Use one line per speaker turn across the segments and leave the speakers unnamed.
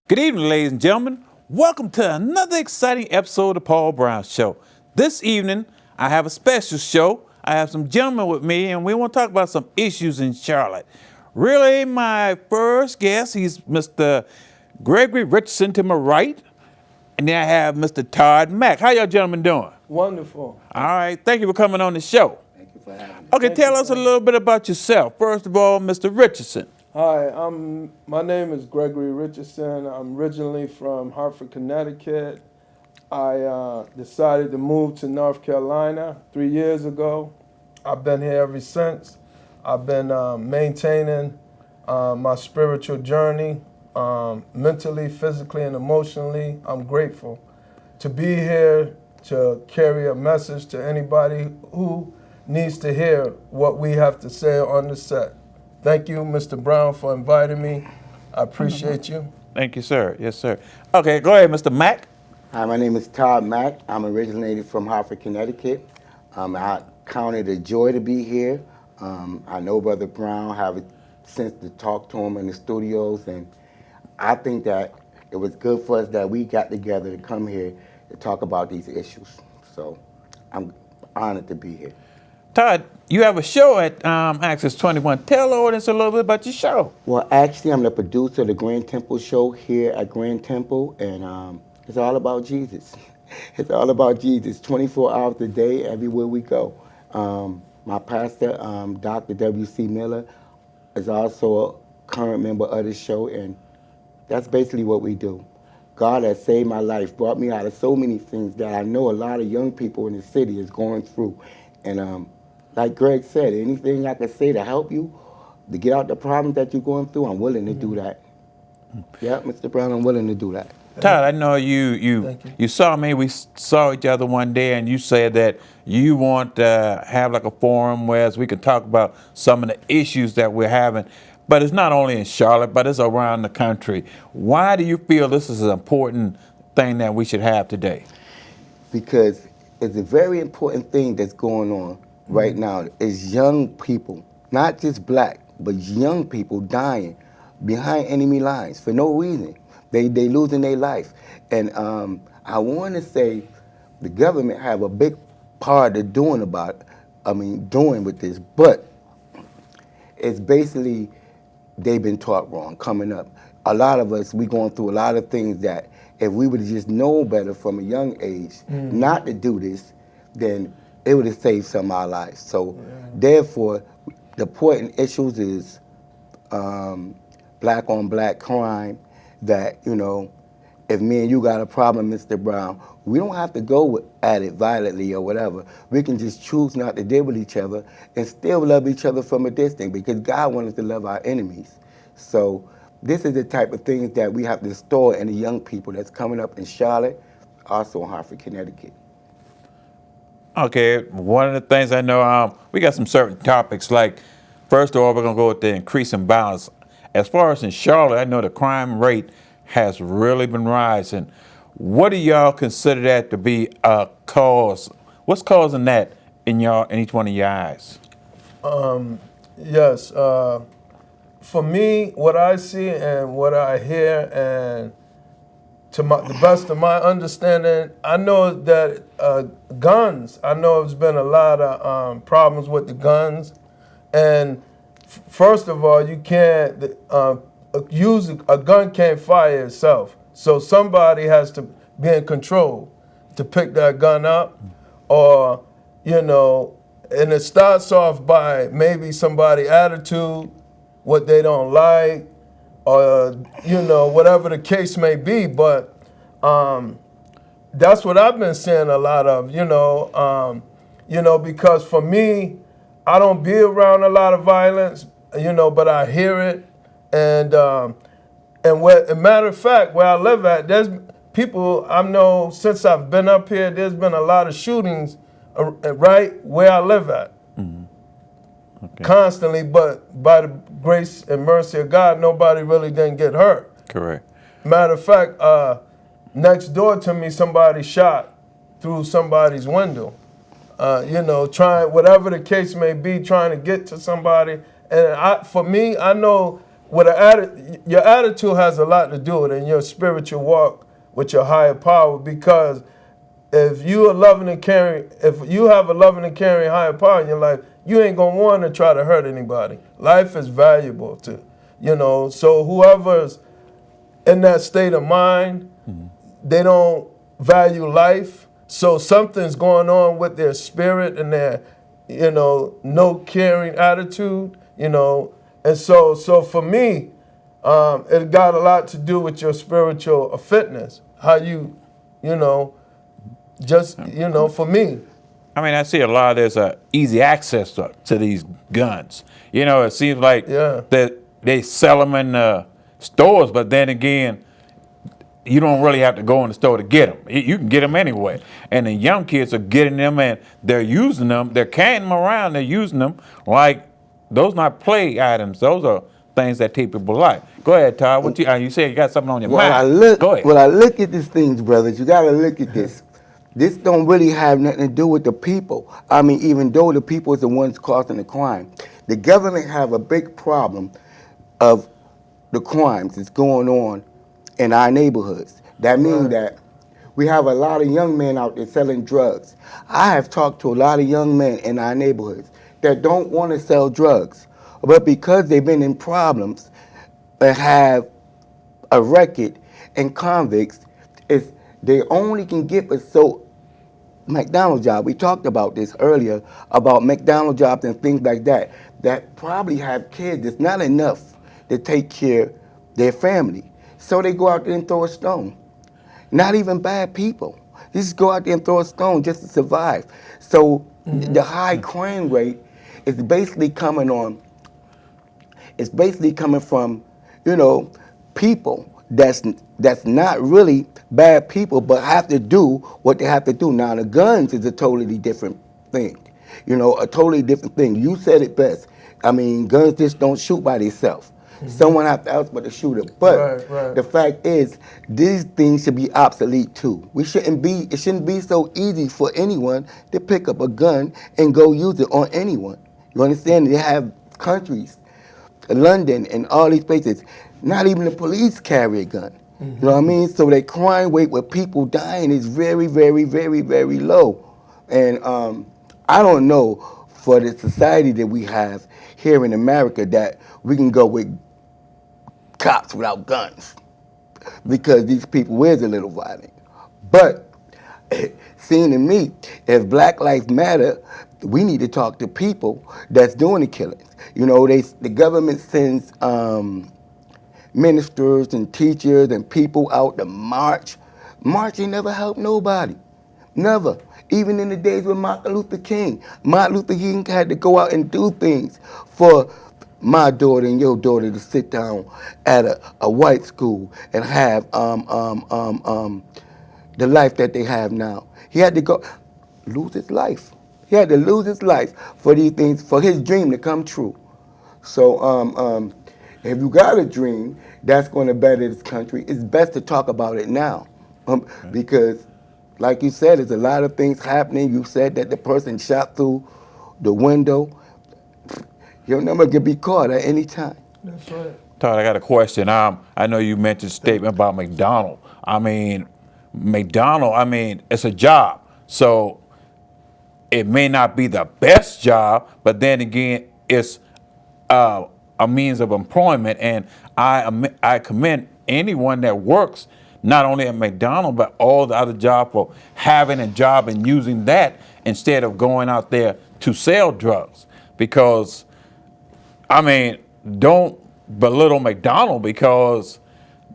Good evening, ladies and gentlemen. Welcome to another exciting episode of the Paul Brown Show. This evening, I have a special show. I have some gentlemen with me, and we want to talk about some issues in Charlotte. Really, my first guest, he's Mr. Gregory Richardson to my right, and then I have Mr. Todd Mack. How y'all gentlemen doing?
Wonderful.
All right, thank you for coming on the show.
Thank you for having me.
Okay, tell us a little bit about yourself. First of all, Mr. Richardson.
Hi, my name is Gregory Richardson. I'm originally from Hartford, Connecticut. I decided to move to North Carolina 3 years ago. I've been here ever since. I've been maintaining my spiritual journey, mentally, physically, and emotionally. I'm grateful to be here to carry a message to anybody who needs to hear what we have to say on the set. Thank you, Mr. Brown, for inviting me. I appreciate you.
Thank you, sir. Yes, sir. Okay, go ahead, Mr. Mack.
Hi, my name is Todd Mack. I'm originated from Hartford, Connecticut. I count it a joy to be here. I know Brother Brown, have a sense to talk to him in the studios, and I think that it was good for us that we got together to come here to talk about these issues. So I'm honored to be here.
Todd, you have a show at Access 21. Tell the audience a little bit about your show.
Well, actually, I'm the producer of the Grand Temple show here at Grand Temple, and it's all about Jesus. It's all about Jesus, 24 hours a day, everywhere we go. My pastor, Dr. W.C. Miller, is also a current member of the show, and that's basically what we do. God has saved my life, brought me out of so many things that I know a lot of young people in the city is going through. And like Greg said, anything I can say to help you, to get out the problems that you're going through, I'm willing to do that. Yeah, Mr. Brown, I'm willing to do that.
Todd, I know you saw me. We saw each other one day, and you said that you want to have like a forum where we can talk about some of the issues that we're having. But it's not only in Charlotte, but it's around the country. Why do you feel this is an important thing that we should have today?
Because it's a very important thing that's going on right now. Is young people, not just black, but young people dying behind enemy lines for no reason. They losing their life. And I want to say the government have a big part of doing with this, but it's basically they've been taught wrong coming up. A lot of us, we going through a lot of things that if we would have just known better from a young age not to do this, then it would have saved some of our lives. So therefore, the important issues is black on black crime, that, if me and you got a problem, Mr. Brown, we don't have to go at it violently or whatever. We can just choose not to deal with each other and still love each other from a distance, because God wants us to love our enemies. So this is the type of things that we have to store in the young people that's coming up in Charlotte, also in Hartford, Connecticut.
Okay, one of the things I know, we got some certain topics, like, first of all, we're going to go with the increase in violence. As far as in Charlotte, I know the crime rate has really been rising. What do y'all consider that to be a cause? What's causing that in each one of your eyes?
Yes, for me, what I see and what I hear, and to the best of my understanding, I know that guns, I know there's been a lot of problems with the guns. And first of all, you can't use a gun, can't fire itself. So somebody has to be in control to pick that gun up, or, and it starts off by maybe somebody's attitude, what they don't like, or, whatever the case may be. But that's what I've been seeing a lot of, because for me, I don't be around a lot of violence, but I hear it. And as a matter of fact, where I live at, there's people I know, since I've been up here, there's been a lot of shootings right where I live at. Okay. Constantly, but by the grace and mercy of God, nobody really didn't get hurt.
Correct.
Matter of fact, next door to me, somebody shot through somebody's window. Trying, whatever the case may be, trying to get to somebody. And for me, I know your attitude has a lot to do with it in your spiritual walk with your higher power, because if you have a loving and caring higher power in your life, you ain't gonna want to try to hurt anybody. Life is valuable to, so whoever's in that state of mind, they don't value life. So something's going on with their spirit and their, no caring attitude, And so for me, it got a lot to do with your spiritual fitness. How you, for me.
I mean, I see a lot of there's easy access to these guns. It seems like that they sell them in stores, but then again, you don't really have to go in the store to get them. You can get them anyway. And the young kids are getting them and they're using them. They're carrying them around. They're using them like those not play items. Those are things that take people's life. Go ahead, Todd. What you said you got something on your mind. Go ahead.
When I look at these things, brothers, you got to look at this. This don't really have nothing to do with the people. I mean, even though the people is the ones causing the crime, the government have a big problem of the crimes that's going on in our neighborhoods. That means that we have a lot of young men out there selling drugs. I have talked to a lot of young men in our neighborhoods that don't want to sell drugs, but because they've been in problems and have a record and convicts, they only can get us so McDonald's job. We talked about this earlier about McDonald's jobs and things like that probably have kids. It's not enough to take care of their family. So they go out there and throw a stone. Not even bad people. They just go out there and throw a stone just to survive. So the high crime rate is basically coming from, people that's not really bad people, but have to do what they have to do. Now, the guns is a totally different thing. A totally different thing. You said it best. I mean, guns just don't shoot by themselves. Someone has to else but the shooter. But the fact is, these things should be obsolete too. It shouldn't be so easy for anyone to pick up a gun and go use it on anyone. You understand? They have countries, London and all these places, not even the police carry a gun. You know what I mean? So the crime rate with people dying is very, very, very, very low. And I don't know, for the society that we have here in America, that we can go with cops without guns, because these people is a little violent. But seeing to me, if Black Lives Matter, we need to talk to people that's doing the killings. The government sends ministers and teachers and people out to march. Marching never helped nobody. Never. Even in the days with Martin Luther King had to go out and do things for my daughter and your daughter to sit down at a white school and have the life that they have now. He had to lose his life. He had to lose his life for these things, for his dream to come true. So if you got a dream that's going to better this country, it's best to talk about it now. Because, like you said, there's a lot of things happening. You said that the person shot through the window. Your number can be caught at any time.
That's right.
Todd, I got a question. I know you mentioned a statement about McDonald's. It's a job. So it may not be the best job, but then again, it's a means of employment. And I commend anyone that works not only at McDonald's, but all the other jobs for having a job and using that instead of going out there to sell drugs. Because don't belittle McDonald's because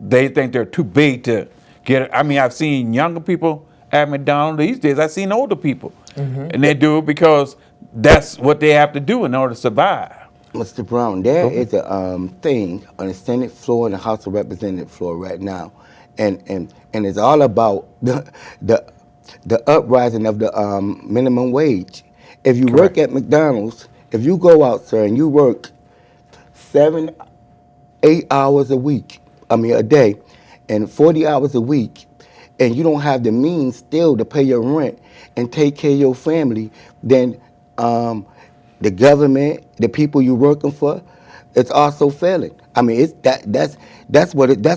they think they're too big to get it. I've seen younger people at McDonald's these days. I've seen older people. And they do it because that's what they have to do in order to survive.
Mr. Brown, there is a thing on the Senate floor and the House of Representatives floor right now. And it's all about the uprising of the minimum wage. If you work at McDonald's, if you go out, sir, and you work 7-8 hours a day, and 40 hours a week, and you don't have the means still to pay your rent and take care of your family, then the government, the people you're working for, it's also failing. I mean, that's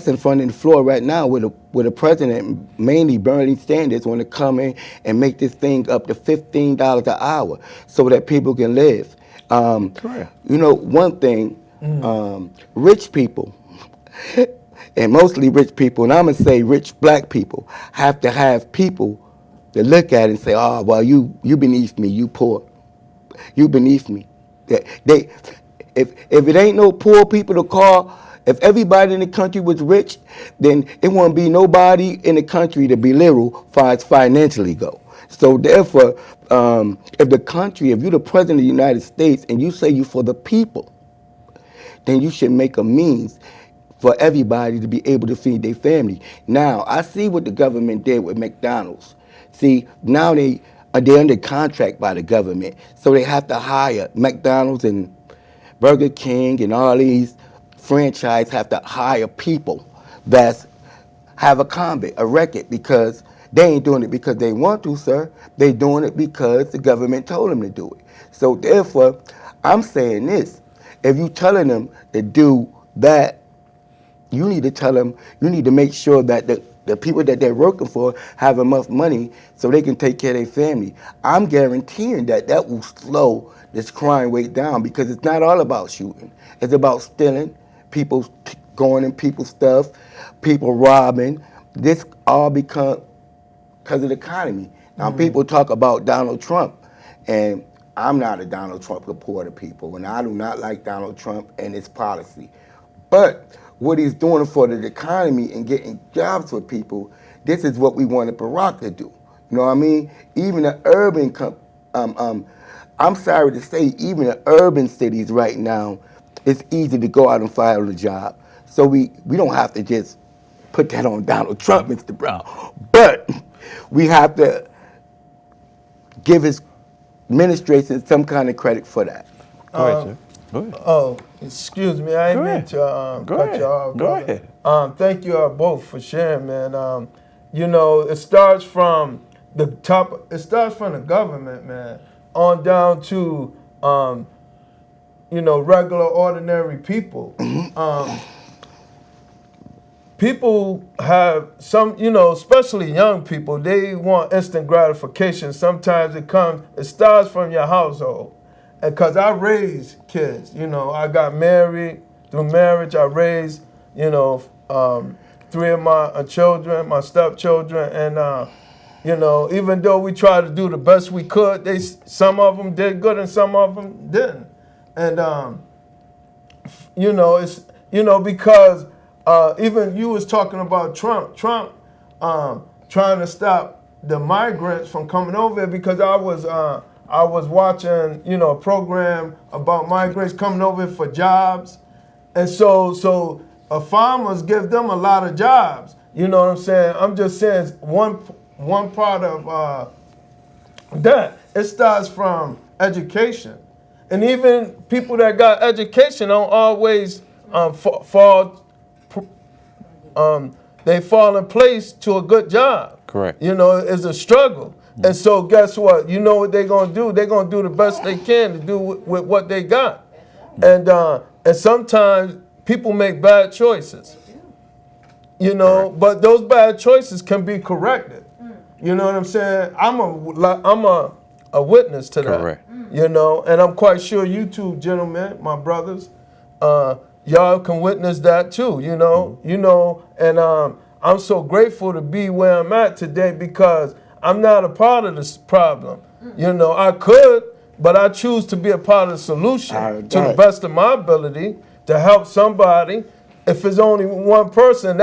in front of the floor right now, where the president, mainly Bernie Sanders, want to come in and make this thing up to $15 an hour, so that people can live.
Correct.
You know, one thing, rich people, and mostly rich people, and I'm gonna say rich black people, have to have people to look at and say, "Oh, well, you beneath me, you poor, you beneath me." They if it ain't no poor people to call, if everybody in the country was rich, then it won't be nobody in the country to belittle far as financially go. So therefore, if you're the president of the United States and you say you for the people, then you should make a means for everybody to be able to feed their family. Now, I see what the government did with McDonald's. See, now they're under contract by the government, so they have to hire McDonald's and Burger King and all these franchise have to hire people that have a record, because they ain't doing it because they want to, sir. They doing it because the government told them to do it. So therefore, I'm saying this: if you telling them to do that, you need to tell them, you need to make sure that the people that they're working for have enough money so they can take care of their family. I'm guaranteeing that will slow this crime rate down, because it's not all about shooting. It's about stealing, people going in people's stuff, people robbing. This all because of the economy. Now, people talk about Donald Trump, and I'm not a Donald Trump supporter, people, and I do not like Donald Trump and his policy. But what he's doing for the economy and getting jobs for people, this is what we wanted Barack to do. You know what I mean? Even the urban, I'm sorry to say, even the urban cities right now, it's easy to go out and find a job. So we don't have to just put that on Donald Trump, Mr. Brown. But we have to give his administration some kind of credit for that.
Go ahead, sir. Go ahead.
Oh, excuse me. I
Go
didn't mean
ahead.
to
Go
cut
ahead.
you off.
Go
brother.
ahead.
Thank you both for sharing, man. You know, it starts from the top. It starts from the government, man, on down to you know, regular, ordinary people. People have some, you know, especially young people, they want instant gratification. Sometimes it starts from your household. And because I raised kids, you know, I got married. Through marriage, I raised, you know, 3 of my children, my stepchildren. And, you know, even though we tried to do the best we could, some of them did good and some of them didn't. And, you know, it's, you know, because even you was talking about Trump trying to stop the migrants from coming over here, because I was watching, you know, a program about migrants coming over for jobs. And so farmers give them a lot of jobs. You know what I'm saying? I'm just saying one part of that. It starts from education. And even people that got education don't always they fall in place to a good job.
Correct.
You know, it's a struggle. And so guess what? You know what they're going to do? They're going to do the best they can to do with what they got. And sometimes people make bad choices. You know, but those bad choices can be corrected. You know what I'm saying? I'm a witness to that.
Correct.
You know, and I'm quite sure you two gentlemen, my brothers, y'all can witness that too. You know, and I'm so grateful to be where I'm at today, because I'm not a part of this problem. You know, I could, but I choose to be a part of the solution to the best of my ability to help somebody. If it's only one person,